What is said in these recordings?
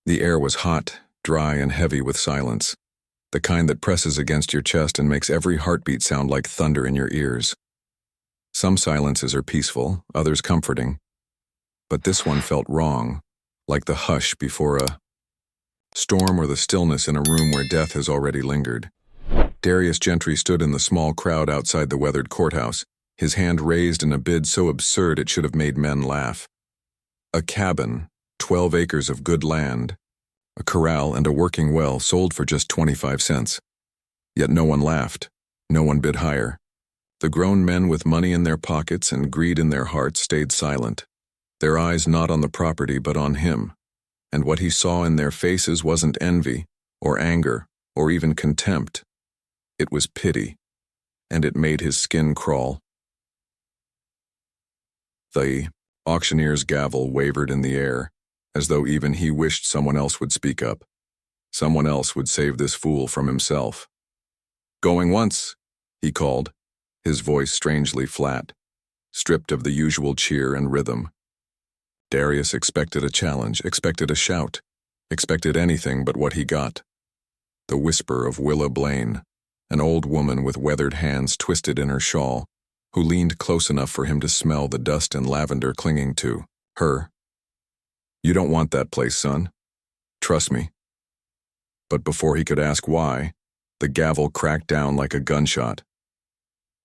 The air was hot, dry, and heavy with silence, the kind that presses against your chest and makes every heartbeat sound like thunder in your ears. Some silences are peaceful, others comforting, but this one felt wrong, like the hush before a storm or the stillness in a room where death has already lingered. Darius Gentry stood in the small crowd outside the weathered courthouse, his hand raised in a bid so absurd it should have made men laugh. A cabin, 12 acres of good land, a corral and a working well sold for just 25 cents. Yet no one laughed, no one bid higher. The grown men with money in their pockets and greed in their hearts stayed silent, their eyes not on the property but on him, and what he saw in their faces wasn't envy, or anger, or even contempt. It was pity, and it made his skin crawl. The auctioneer's gavel wavered in the air, as though even he wished someone else would speak up. Someone else would save this fool from himself. "Going once," he called, his voice strangely flat, stripped of the usual cheer and rhythm. Darius expected a challenge, expected a shout, expected anything but what he got. The whisper of Willa Blaine, an old woman with weathered hands twisted in her shawl, who leaned close enough for him to smell the dust and lavender clinging to her. "You don't want that place, son. Trust me." But before he could ask why, the gavel cracked down like a gunshot.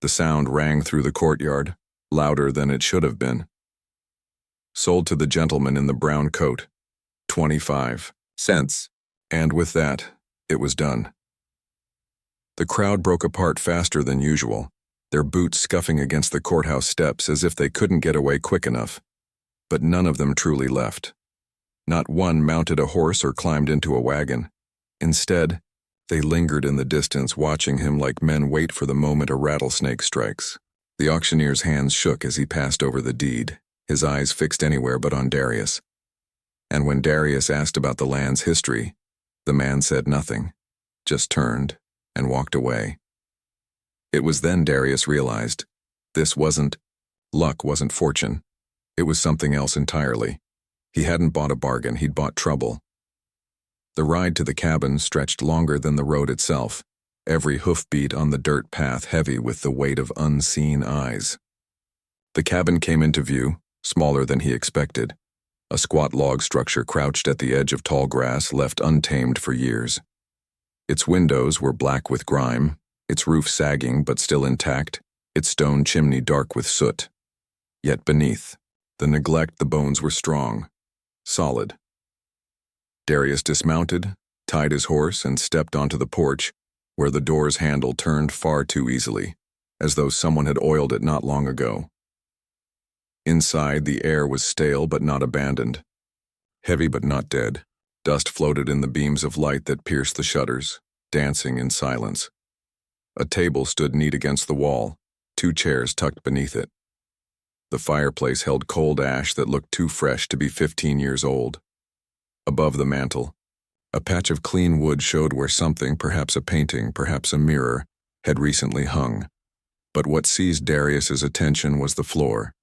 The sound rang through the courtyard, louder than it should have been. "Sold to the gentleman in the brown coat, 25 cents. And with that, it was done. The crowd broke apart faster than usual, their boots scuffing against the courthouse steps as if they couldn't get away quick enough. But none of them truly left. Not one mounted a horse or climbed into a wagon. Instead, they lingered in the distance, watching him like men wait for the moment a rattlesnake strikes. The auctioneer's hands shook as he passed over the deed, his eyes fixed anywhere but on Darius. And when Darius asked about the land's history, the man said nothing, just turned and walked away. It was then Darius realized this wasn't luck, wasn't fortune. It was something else entirely. He hadn't bought a bargain, he'd bought trouble. The ride to the cabin stretched longer than the road itself, every hoofbeat on the dirt path heavy with the weight of unseen eyes. The cabin came into view, smaller than he expected, a squat log structure crouched at the edge of tall grass left untamed for years. Its windows were black with grime, its roof sagging but still intact, its stone chimney dark with soot. Yet beneath the neglect, the bones were strong, solid. Darius dismounted, tied his horse, and stepped onto the porch, where the door's handle turned far too easily, as though someone had oiled it not long ago. Inside, the air was stale but not abandoned, heavy but not dead. Dust floated in the beams of light that pierced the shutters, dancing in silence. A table stood neat against the wall, 2 chairs tucked beneath it. The fireplace held cold ash that looked too fresh to be 15 years old. Above the mantel, a patch of clean wood showed where something, perhaps a painting, perhaps a mirror, had recently hung. But what seized Darius's attention was the floor.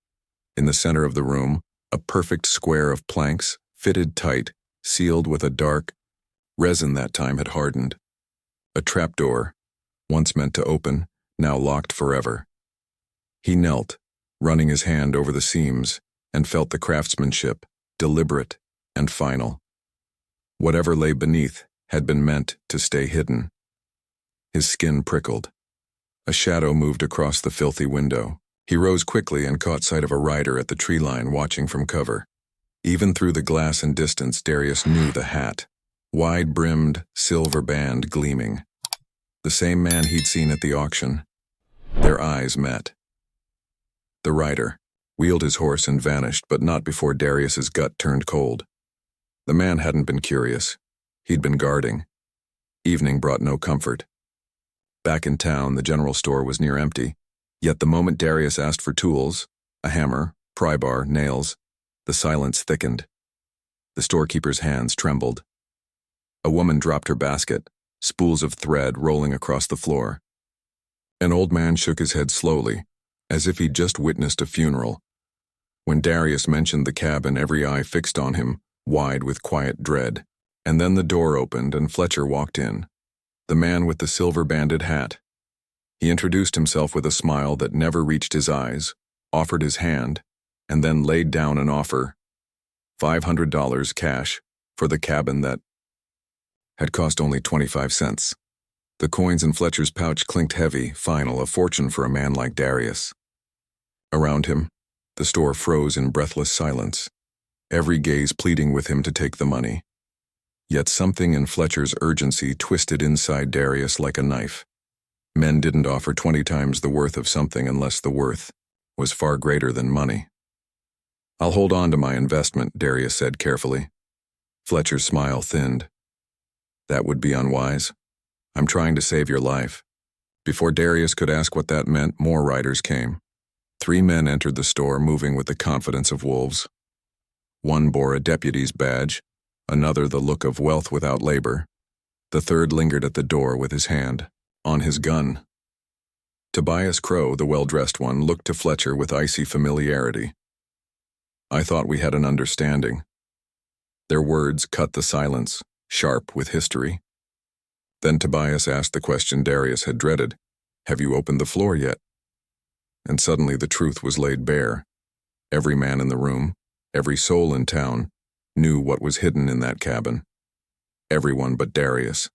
In the center of the room, a perfect square of planks, fitted tight, sealed with a dark resin that time had hardened. A trapdoor, once meant to open, now locked forever. He knelt, running his hand over the seams, and felt the craftsmanship, deliberate and final. Whatever lay beneath had been meant to stay hidden. His skin prickled. A shadow moved across the filthy window. He rose quickly and caught sight of a rider at the tree line watching from cover. Even through the glass and distance, Darius knew the hat, wide-brimmed, silver band gleaming. The same man he'd seen at the auction. Their eyes met. The rider wheeled his horse and vanished, but not before Darius's gut turned cold. The man hadn't been curious. He'd been guarding. Evening brought no comfort. Back in town, the general store was near empty. Yet the moment Darius asked for tools, a hammer, pry bar, nails, the silence thickened. The storekeeper's hands trembled. A woman dropped her basket, spools of thread rolling across the floor. An old man shook his head slowly, as if he'd just witnessed a funeral. When Darius mentioned the cabin, every eye fixed on him, wide with quiet dread. And then the door opened and Fletcher walked in, the man with the silver-banded hat. He introduced himself with a smile that never reached his eyes, offered his hand, and then laid down an offer, $500 cash, for the cabin that had cost only 25 cents. The coins in Fletcher's pouch clinked heavy, final, a fortune for a man like Darius. Around him, the store froze in breathless silence, every gaze pleading with him to take the money. Yet something in Fletcher's urgency twisted inside Darius like a knife. Men didn't offer 20 times the worth of something unless the worth was far greater than money. "I'll hold on to my investment," Darius said carefully. Fletcher's smile thinned. "That would be unwise. I'm trying to save your life." Before Darius could ask what that meant, more riders came. 3 men entered the store, moving with the confidence of wolves. One bore a deputy's badge, another the look of wealth without labor. The third lingered at the door with his hand on his gun. Tobias Crow, the well-dressed one, looked to Fletcher with icy familiarity. "I thought we had an understanding." Their words cut the silence, sharp with history. Then Tobias asked the question Darius had dreaded, "Have you opened the floor yet?" And suddenly the truth was laid bare. Every man in the room, every soul in town, knew what was hidden in that cabin. Everyone but Darius.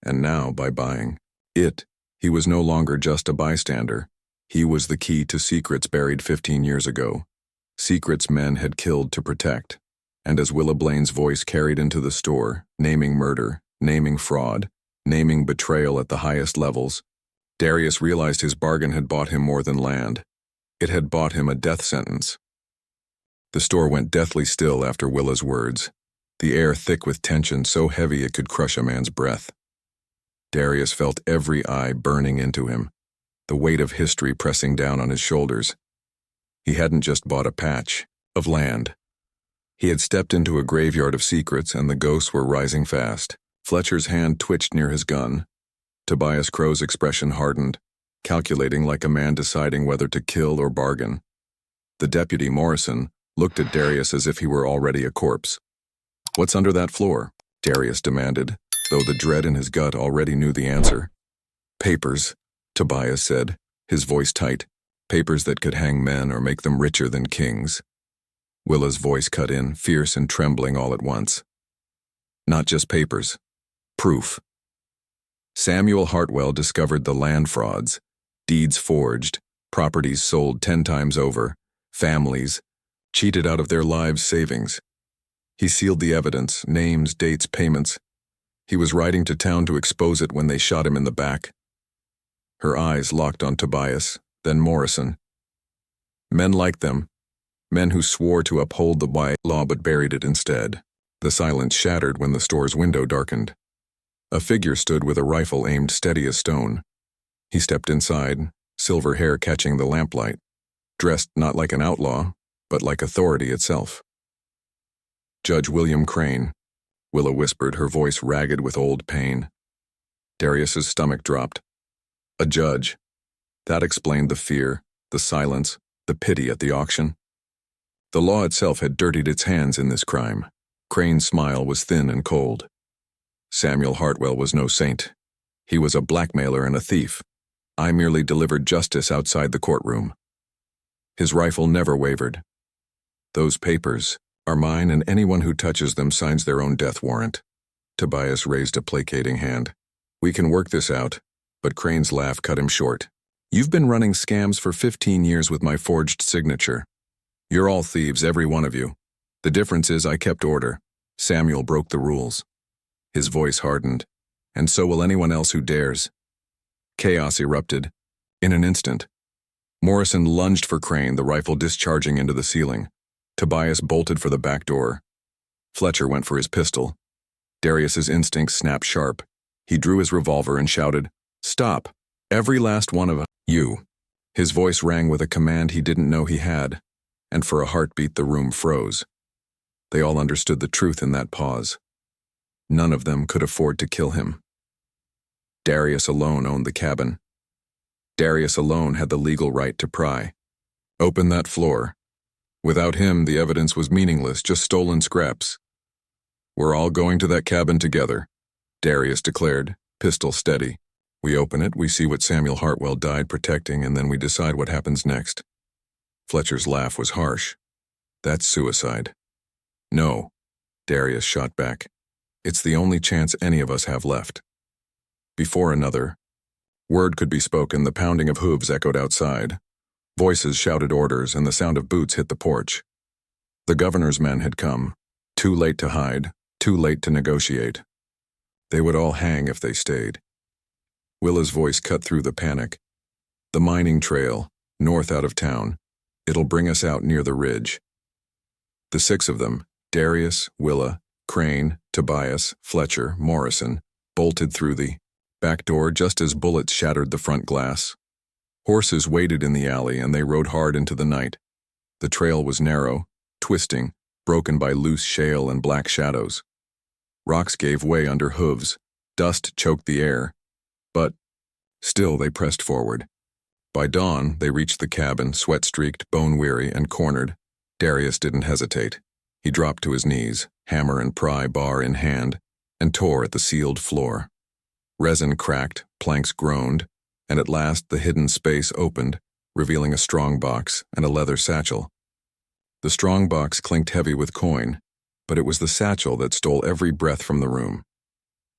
And now, by buying it, he was no longer just a bystander. He was the key to secrets buried 15 years ago. Secrets men had killed to protect. And as Willa Blaine's voice carried into the store, naming murder, naming fraud, naming betrayal at the highest levels, Darius realized his bargain had bought him more than land. It had bought him a death sentence. The store went deathly still after Willa's words, the air thick with tension so heavy it could crush a man's breath. Darius felt every eye burning into him, the weight of history pressing down on his shoulders. He hadn't just bought a patch of land. He had stepped into a graveyard of secrets, and the ghosts were rising fast. Fletcher's hand twitched near his gun. Tobias Crow's expression hardened, calculating like a man deciding whether to kill or bargain. The deputy, Morrison, looked at Darius as if he were already a corpse. "What's under that floor?" Darius demanded, though the dread in his gut already knew the answer. "Papers," Tobias said, his voice tight. "Papers that could hang men or make them richer than kings." Willa's voice cut in, fierce and trembling all at once. "Not just papers. Proof." Samuel Hartwell discovered the land frauds, deeds forged, properties sold 10 times over, families cheated out of their lives' savings. He sealed the evidence, names, dates, payments. He was riding to town to expose it when they shot him in the back. Her eyes locked on Tobias, then Morrison. Men like them, men who swore to uphold the white law but buried it instead. The silence shattered when the store's window darkened. A figure stood with a rifle aimed steady as stone. He stepped inside, silver hair catching the lamplight, dressed not like an outlaw, but like authority itself. "Judge William Crane," Willa whispered, her voice ragged with old pain. Darius's stomach dropped. A judge. That explained the fear, the silence, the pity at the auction. The law itself had dirtied its hands in this crime. Crane's smile was thin and cold. Samuel Hartwell was no saint. He was a blackmailer and a thief. I merely delivered justice outside the courtroom. His rifle never wavered. "Those papers are mine, and anyone who touches them signs their own death warrant." Tobias raised a placating hand. "We can work this out," but Crane's laugh cut him short. "You've been running scams for 15 years with my forged signature. You're all thieves, every one of you. The difference is I kept order. Samuel broke the rules." His voice hardened. "And so will anyone else who dares." Chaos erupted. In an instant, Morrison lunged for Crane, the rifle discharging into the ceiling. Tobias bolted for the back door. Fletcher went for his pistol. Darius's instincts snapped sharp. He drew his revolver and shouted, "Stop! Every last one of you." His voice rang with a command he didn't know he had, and for a heartbeat the room froze. They all understood the truth in that pause. None of them could afford to kill him. Darius alone owned the cabin. Darius alone had the legal right to pry. Open that floor. Without him, the evidence was meaningless, just stolen scraps. We're all going to that cabin together, Darius declared, pistol steady. We open it, we see what Samuel Hartwell died protecting, and then we decide what happens next. Fletcher's laugh was harsh. That's suicide. No, Darius shot back. It's the only chance any of us have left. Before another word could be spoken, the pounding of hooves echoed outside. Voices shouted orders, and the sound of boots hit the porch. The governor's men had come, too late to hide, too late to negotiate. They would all hang if they stayed. Willa's voice cut through the panic. The mining trail, north out of town. It'll bring us out near the ridge. The 6 of them, Darius, Willa, Crane, Tobias, Fletcher, Morrison, bolted through the back door just as bullets shattered the front glass. Horses waited in the alley, and they rode hard into the night. The trail was narrow, twisting, broken by loose shale and black shadows. Rocks gave way under hooves, dust choked the air, but still they pressed forward. By dawn, they reached the cabin, sweat-streaked, bone-weary, and cornered. Darius didn't hesitate. He dropped to his knees, hammer and pry bar in hand, and tore at the sealed floor. Resin cracked, planks groaned, and at last the hidden space opened, revealing a strong box and a leather satchel. The strong box clinked heavy with coin, but it was the satchel that stole every breath from the room.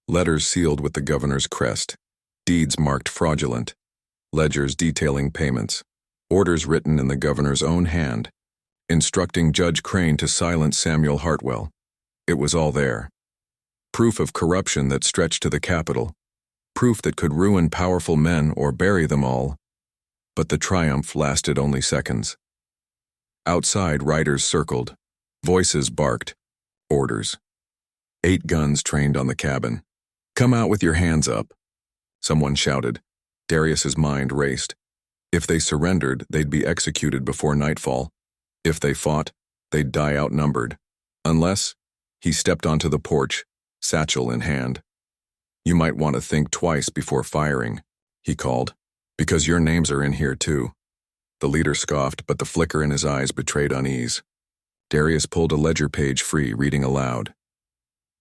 Letters sealed with the governor's crest, deeds marked fraudulent, ledgers detailing payments, orders written in the governor's own hand, instructing Judge Crane to silence Samuel Hartwell. It was all there. Proof of corruption that stretched to the Capitol, proof that could ruin powerful men or bury them all. But the triumph lasted only seconds. Outside, riders circled, voices barked, orders. 8 guns trained on the cabin. Come out with your hands up, someone shouted. Darius's mind raced. If they surrendered, they'd be executed before nightfall. If they fought, they'd die outnumbered. Unless, he stepped onto the porch, satchel in hand. You might want to think twice before firing, he called, because your names are in here too. The leader scoffed, but the flicker in his eyes betrayed unease. Darius pulled a ledger page free, reading aloud.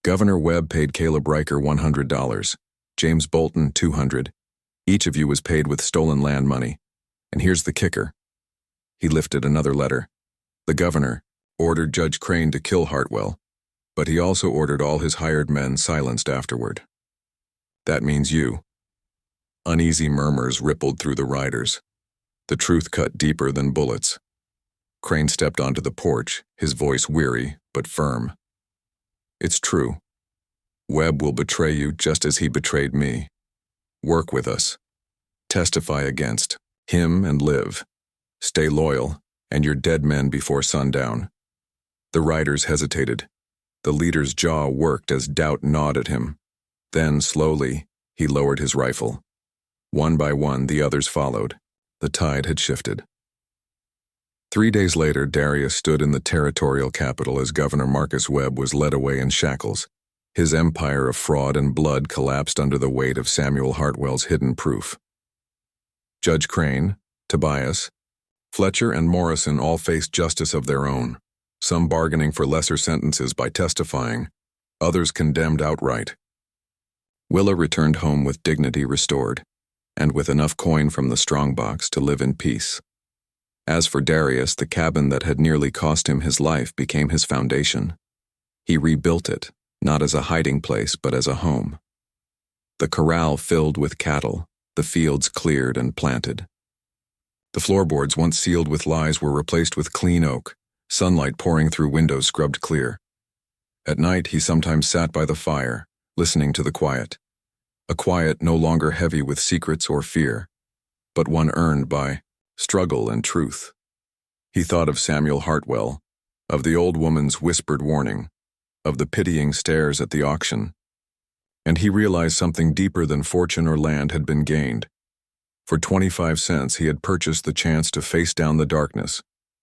Governor Webb paid Caleb Riker $100, James Bolton $200. Each of you was paid with stolen land money. And here's the kicker. He lifted another letter. The governor ordered Judge Crane to kill Hartwell, but he also ordered all his hired men silenced afterward. That means you. Uneasy murmurs rippled through the riders. The truth cut deeper than bullets. Crane stepped onto the porch, his voice weary but firm. It's true. Webb will betray you just as he betrayed me. Work with us. Testify against him and live. Stay loyal, and you're dead men before sundown. The riders hesitated. The leader's jaw worked as doubt gnawed at him. Then, slowly, he lowered his rifle. One by one, the others followed. The tide had shifted. 3 days later, Darius stood in the territorial capital as Governor Marcus Webb was led away in shackles. His empire of fraud and blood collapsed under the weight of Samuel Hartwell's hidden proof. Judge Crane, Tobias, Fletcher, and Morrison all faced justice of their own, some bargaining for lesser sentences by testifying, others condemned outright. Willa returned home with dignity restored, and with enough coin from the strongbox to live in peace. As for Darius, the cabin that had nearly cost him his life became his foundation. He rebuilt it, not as a hiding place, but as a home. The corral filled with cattle, the fields cleared and planted. The floorboards once sealed with lies were replaced with clean oak, sunlight pouring through windows scrubbed clear. At night, he sometimes sat by the fire, listening to the quiet. A quiet no longer heavy with secrets or fear, but one earned by struggle and truth. He thought of Samuel Hartwell, of the old woman's whispered warning, of the pitying stares at the auction, and he realized something deeper than fortune or land had been gained. For 25 cents, he had purchased the chance to face down the darkness,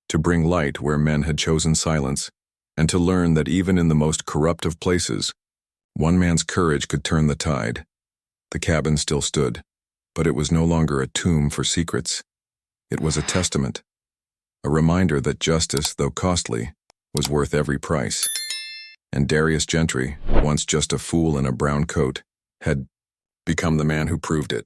to bring light where men had chosen silence, and to learn that even in the most corrupt of places, one man's courage could turn the tide. The cabin still stood, but it was no longer a tomb for secrets. It was a testament, a reminder that justice, though costly, was worth every price. And Darius Gentry, once just a fool in a brown coat, had become the man who proved it.